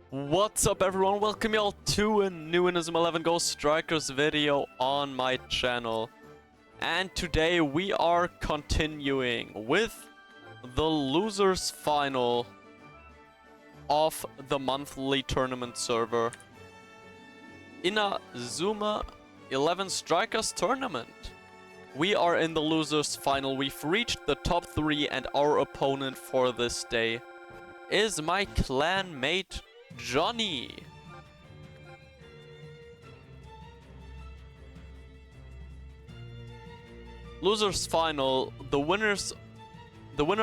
What's up everyone, welcome y'all to a new Inazuma 11 Ghost Strikers video on my channel. And today we are continuing with the losers final of the monthly tournament server. Inazuma 11 Strikers tournament. We are in the losers final, we've reached the top 3 and our opponent for this day is my clan mate Johnny. Losers final. The winner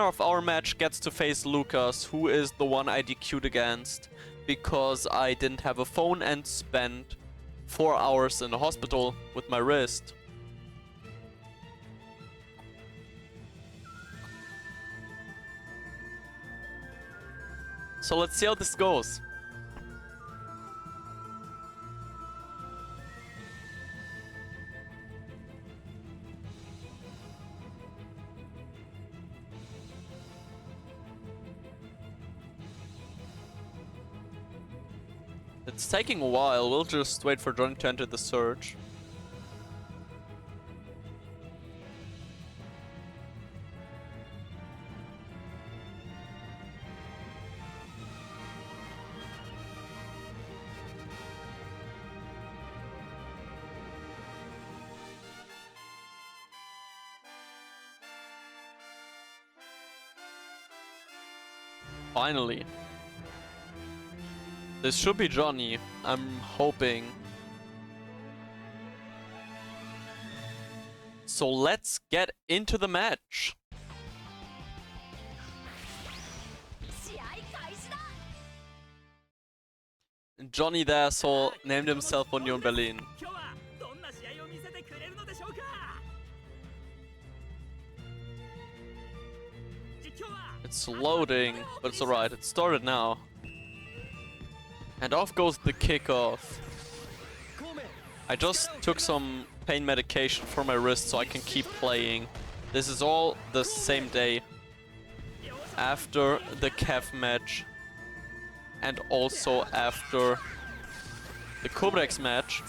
of our match gets to face Lucas, who is the one I DQ'd against because I didn't have a phone and spent 4 hours in the hospital with my wrist. So let's see how this goes. It's taking a while, we'll just wait for Johnny to enter the surge. Finally. This should be Johnny, I'm hoping. So let's get into the match. Johnny the asshole named himself Union Berlin. It's loading, but it's alright, it started now. And off goes the kickoff. I just took some pain medication for my wrist so I can keep playing. This is all the same day after the Kev match and also after the Cobrex match.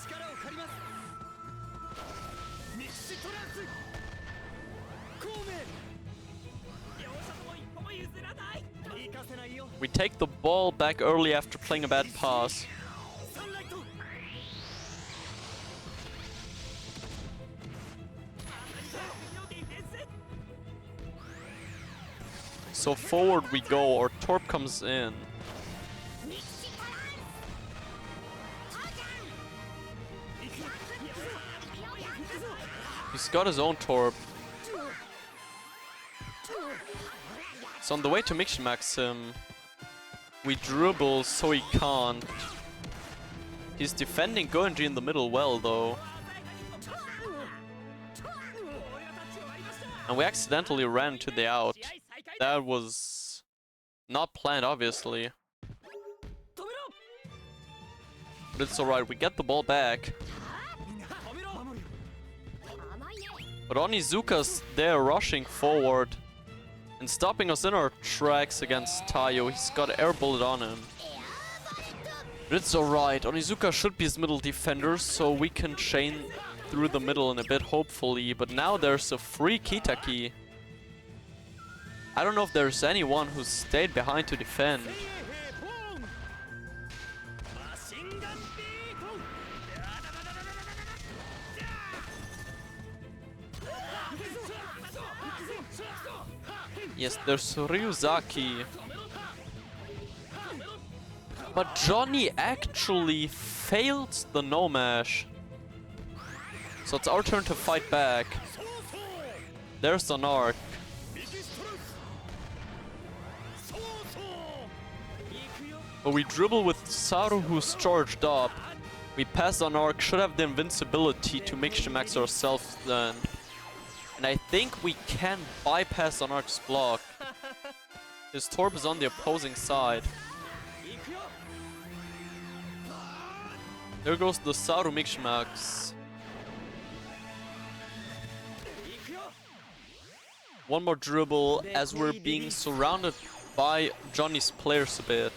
We take the ball back early after playing a bad pass. So forward we go, or Torp comes in. He's got his own Torp. So on the way to Mix him, we dribble so he can't. He's defending Goenji in the middle well though. And we accidentally ran to the out. That was not planned obviously. But it's alright, we get the ball back. But Onizuka's there rushing forward and stopping us in our tracks against Tayo. He's got air bullet on him. But it's alright. Onizuka should be his middle defender, so we can chain through the middle in a bit, hopefully. But now there's a free Kitaki. I don't know if there's anyone who stayed behind to defend. Yes, there's Ryuzaki. But Johnny actually failed the no-mash. So it's our turn to fight back. There's an arc. But we dribble with Saru, who's charged up. We pass on arc, should have the invincibility to mix max ourselves then. And I think we can bypass on Arc's block. His Torp is on the opposing side. There goes the Saru Mixmax. One more dribble as we're being surrounded by Johnny's players a bit.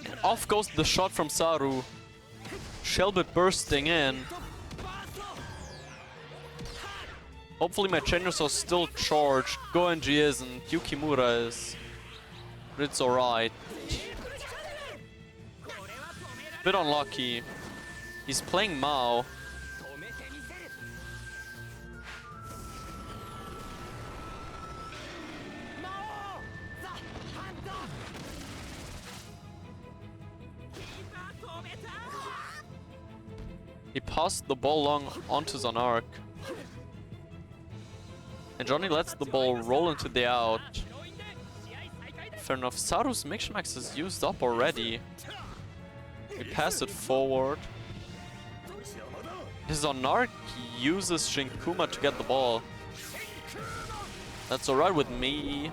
And off goes the shot from Saru. Shellbit bursting in. Hopefully my Changers are still charged. Goenji isn't, Yukimura is. But it's alright. Bit unlucky. He's playing Mao. He passed the ball long onto Zanark. And Johnny lets the ball roll into the out. Fair enough. Saru's Mix Max is used up already. He passed it forward. His Zanark uses Shinkuma to get the ball. That's alright with me.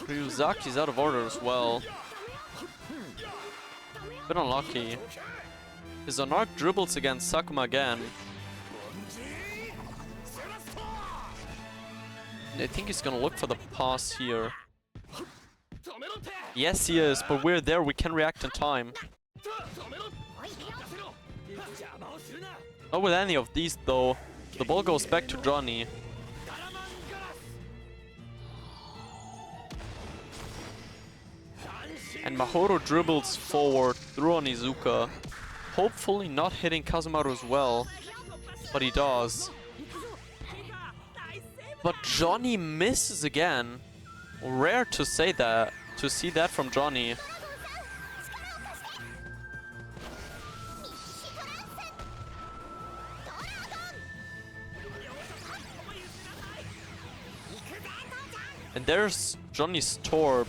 Ryuzaki's out of order as well. Bit unlucky. His Zanark dribbles against Sakuma again. I think he's gonna look for the pass here. Yes, he is, but we're there, we can react in time. Not with any of these though. The ball goes back to Johnny. And Mahoro dribbles forward through Onizuka. Hopefully not hitting Kazumaru as well. But he does. But Johnny misses again. Rare to say that. To see that from Johnny. And there's Johnny's Torb.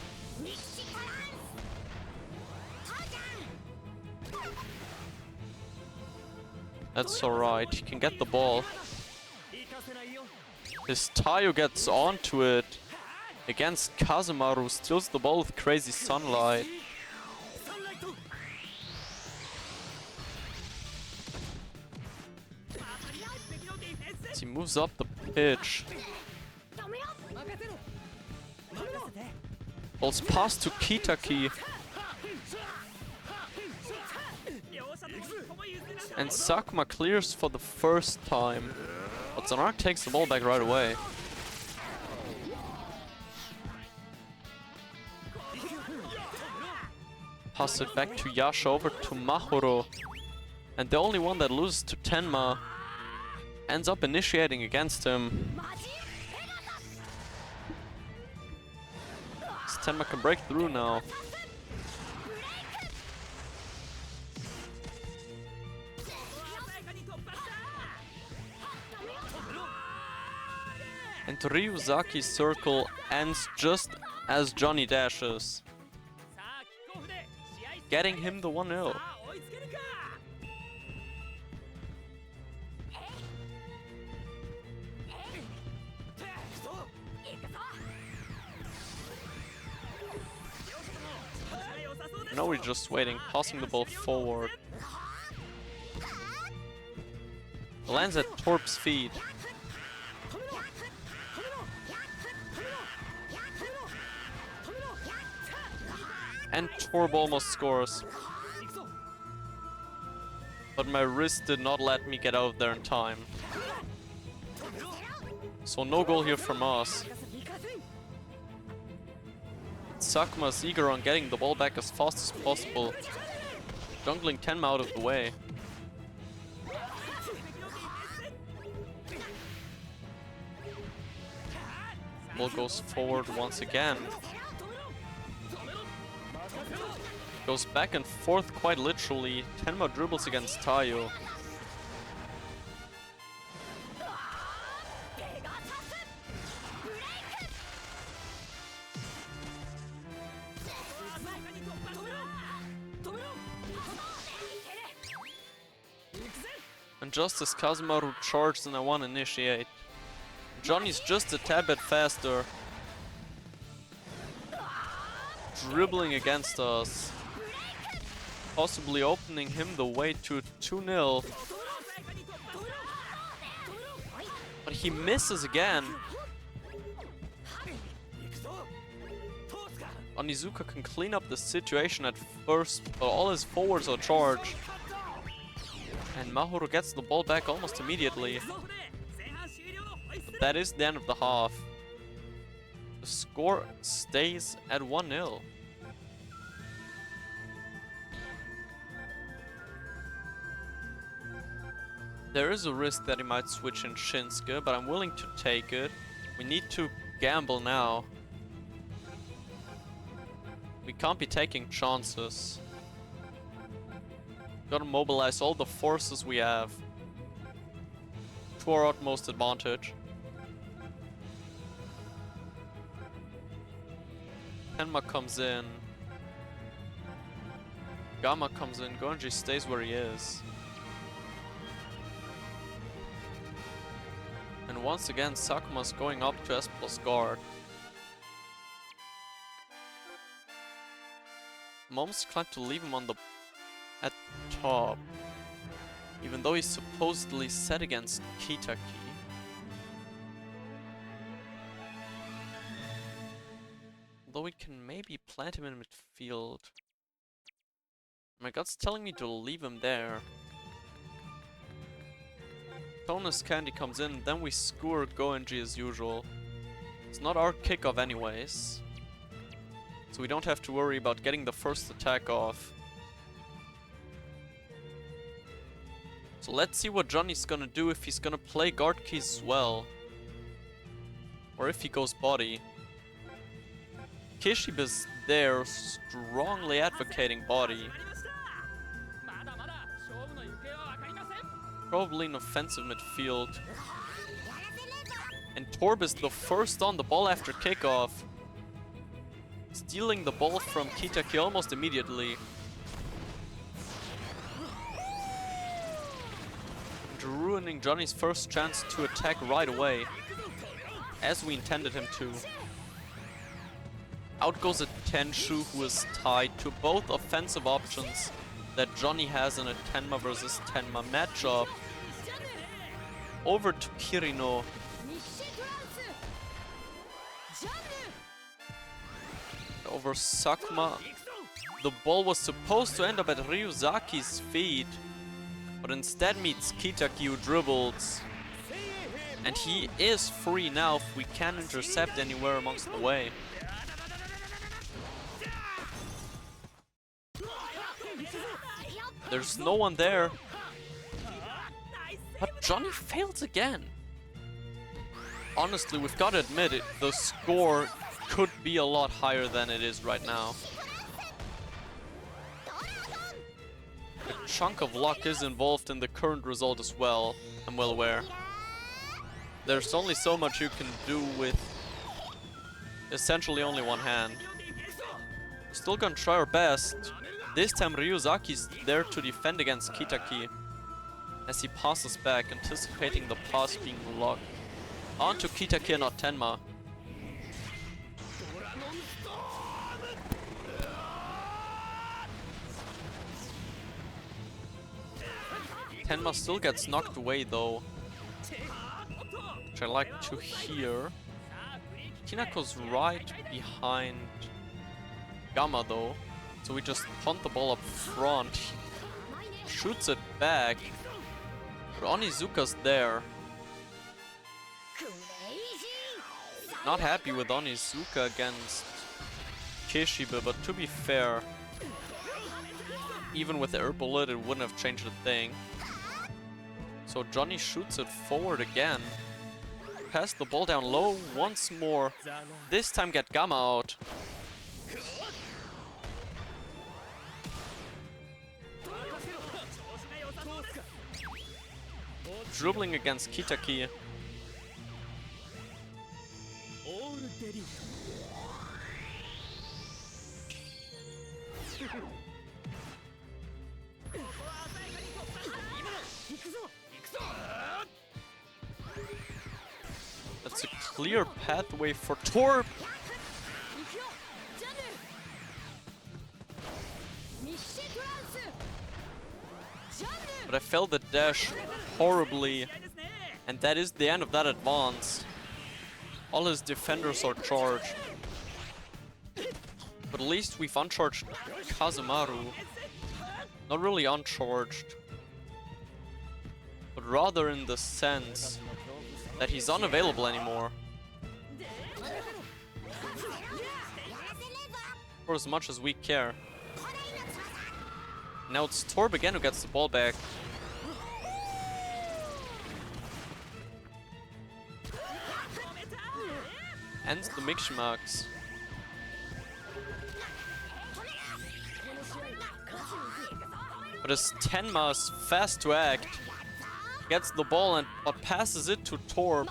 That's alright, he can get the ball. His Tayo gets onto it against Kazumaru, steals the ball with crazy sunlight. As he moves up the pitch. Ball's passed to Kitaki. And Sakuma clears for the first time. But Zanark takes the ball back right away. Pass it back to Yasha over to Mahoro. And the only one that loses to Tenma ends up initiating against him. So Tenma can break through now. And Ryuzaki's circle ends just as Johnny dashes, getting him the 1-0. Now we're just waiting, passing the ball forward. Lands at Torp's feet. And Torb almost scores. But my wrist did not let me get out of there in time. So no goal here from us. Sakuma's eager on getting the ball back as fast as possible. Jungling Tenma out of the way. Ball goes forward once again. Goes back and forth quite literally. Tenma dribbles against Tayo. And just as Kazumaru charges and I want to initiate, Johnny's just a tad bit faster. Dribbling against us. Possibly opening him the way to 2-0. But he misses again. Onizuka can clean up the situation at first, but all his forwards are charged. And Mahoru gets the ball back almost immediately. But that is the end of the half. The score stays at 1-0. There is a risk that he might switch in Shinsuke, but I'm willing to take it. We need to gamble now. We can't be taking chances. Gotta mobilize all the forces we have to our utmost advantage. Tenma comes in. Gamma comes in. Gonji stays where he is. And once again, Sakuma's going up to S+ guard. I'm almost inclined to leave him at the top. Even though he's supposedly set against Kitaki. Although we can maybe plant him in midfield. My gut's telling me to leave him there. Tonus Candy comes in, then we skewer Goenji as usual. It's not our kickoff anyways. So we don't have to worry about getting the first attack off. So let's see what Johnny's gonna do, if he's gonna play guard keys as well. Or if he goes body. Kishiba's there, strongly advocating body. Probably an offensive midfield. And Torb is the first on the ball after kickoff. Stealing the ball from Kitaki almost immediately. And ruining Johnny's first chance to attack right away. As we intended him to. Out goes a Tenshu who is tied to both offensive options that Johnny has in a Tenma versus Tenma matchup. Over to Kirino. Over Sakuma. The ball was supposed to end up at Ryuzaki's feet, but instead meets Kitaki, who dribbles. And he is free now if we can intercept anywhere amongst the way. There's no one there. But Johnny fails again. Honestly, we've got to admit it, the score could be a lot higher than it is right now. A chunk of luck is involved in the current result as well, I'm well aware. There's only so much you can do with essentially only one hand. We're still gonna try our best. This time Ryuzaki's there to defend against Kitaki as he passes back, anticipating the pass being blocked. On to Kitaki and not Tenma. Tenma still gets knocked away though, which I like to hear. Kinako's right behind Gamma though, so we just punt the ball up front. Shoots it back, but Onizuka's there. Not happy with Onizuka against Kishibe, but to be fair, even with the air bullet it wouldn't have changed a thing. So Johnny shoots it forward again. Pass the ball down low once more. This time get Gamma out. Dribbling against Kitaki. That's a clear pathway for Torb. But I failed the dash horribly, And that is the end of that advance. All his defenders are charged. But at least we've uncharged Kazemaru. Not really uncharged, but rather in the sense that he's unavailable anymore. For as much as we care. Now it's Torb again who gets the ball back. Ends the Mixmax. But as Tenma is fast to act, gets the ball but passes it to Torb,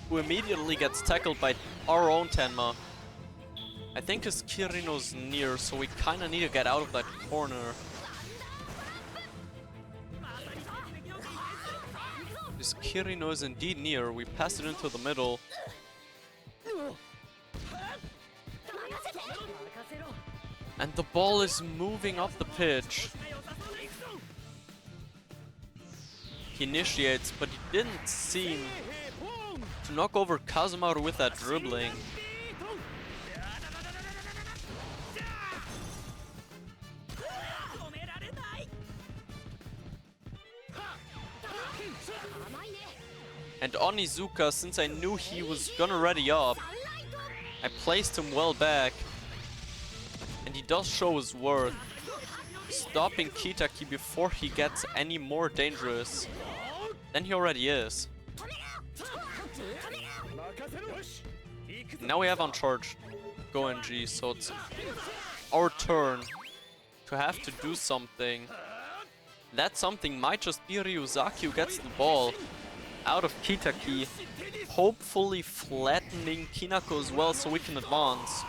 who immediately gets tackled by our own Tenma. I think his Kirino's near, so we kinda need to get out of that corner. His Kirino is indeed near, we pass it into the middle. And the ball is moving up the pitch. He initiates, but he didn't seem to knock over Kazemaru with that dribbling. And Onizuka, since I knew he was gonna ready up, I placed him well back. And he does show his worth, stopping Kitaki before he gets any more dangerous than he already is. Now we have uncharged GoNG, so it's our turn to have to do something. That something might just be Ryuzaki who gets the ball out of Kitaki, hopefully flattening Kinako as well so we can advance.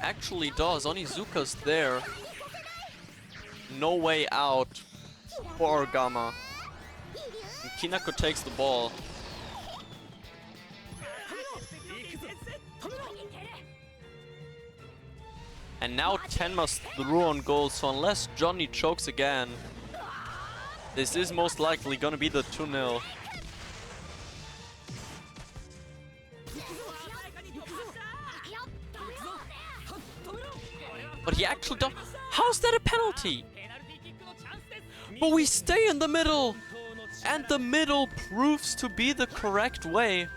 Actually does. Onizuka's there. No way out for Gamma. And Kinako takes the ball. And now Tenma's through on goal, so unless Johnny chokes again, this is most likely gonna be the 2-0. But he actually don't. How's that a penalty? But we stay in the middle! And the middle proves to be the correct way.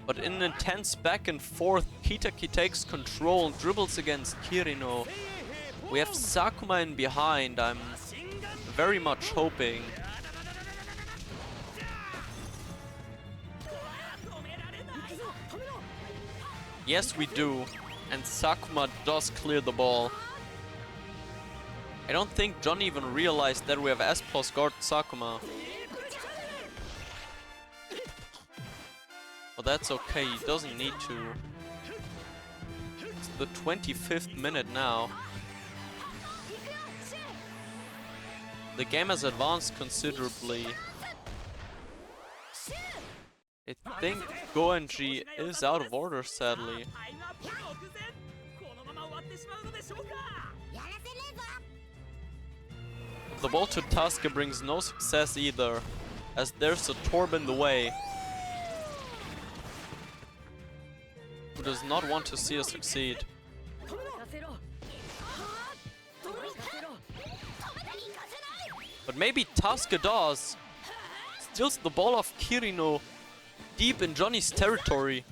But in an intense back and forth, Kitaki takes control and dribbles against Kirino. We have Sakuma in behind, I'm very much hoping. Yes, we do. And Sakuma does clear the ball. I don't think Johnny even realized that we have S plus guard Sakuma. But that's okay, he doesn't need to. It's the 25th minute now. The game has advanced considerably. I think GoNG is out of order, sadly. The ball to Tasuke brings no success either, as there's a Torb in the way, who does not want to see us succeed. But maybe Tasuke does. Steals the ball off Kirino, deep in Johnny's territory.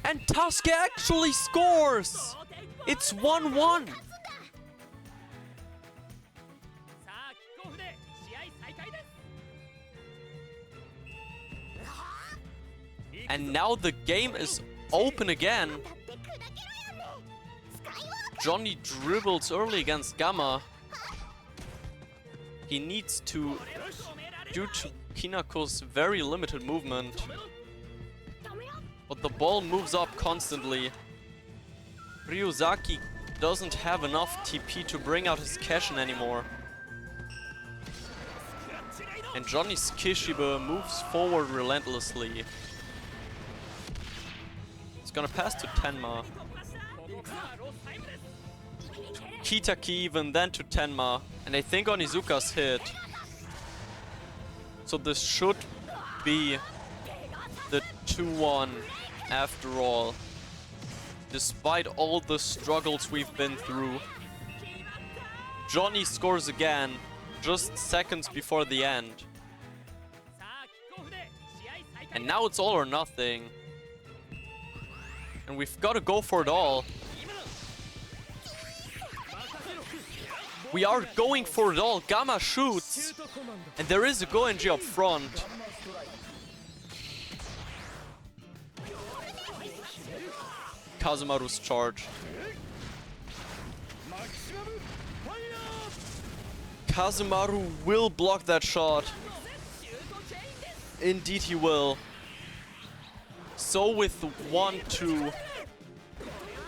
And Tasuke actually scores! It's 1-1! And now the game is open again. Johnny dribbles early against Gamma. He needs to, due to Kinako's very limited movement. But the ball moves up constantly. Ryuzaki doesn't have enough TP to bring out his Keshin anymore. And Johnny's Kishibe moves forward relentlessly. It's gonna pass to Tenma. Kitaki even, then to Tenma. And I think Onizuka's hit. So this should be the 2-1 after all. Despite all the struggles we've been through. Johnny scores again, just seconds before the end. And now it's all or nothing. And we've got to go for it all. We are going for it all. Gamma shoots. And there is a Goenji up front. Kazumaru's charge. Kazumaru will block that shot. Indeed he will. So with 1-2,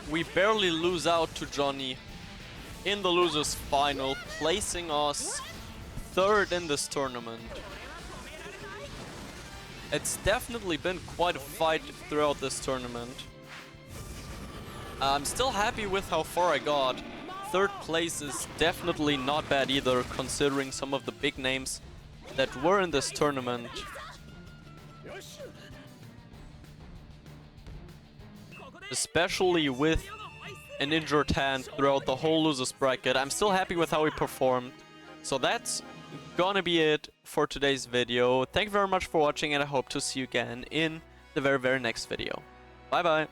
we barely lose out to Johnny in the losers final, placing us third in this tournament. It's definitely been quite a fight throughout this tournament. I'm still happy with how far I got. Third place is definitely not bad either, considering some of the big names that were in this tournament. Especially with an injured hand throughout the whole losers bracket. I'm still happy with how he performed. So that's gonna be it for today's video. Thank you very much for watching, and I hope to see you again in the very next video. Bye bye.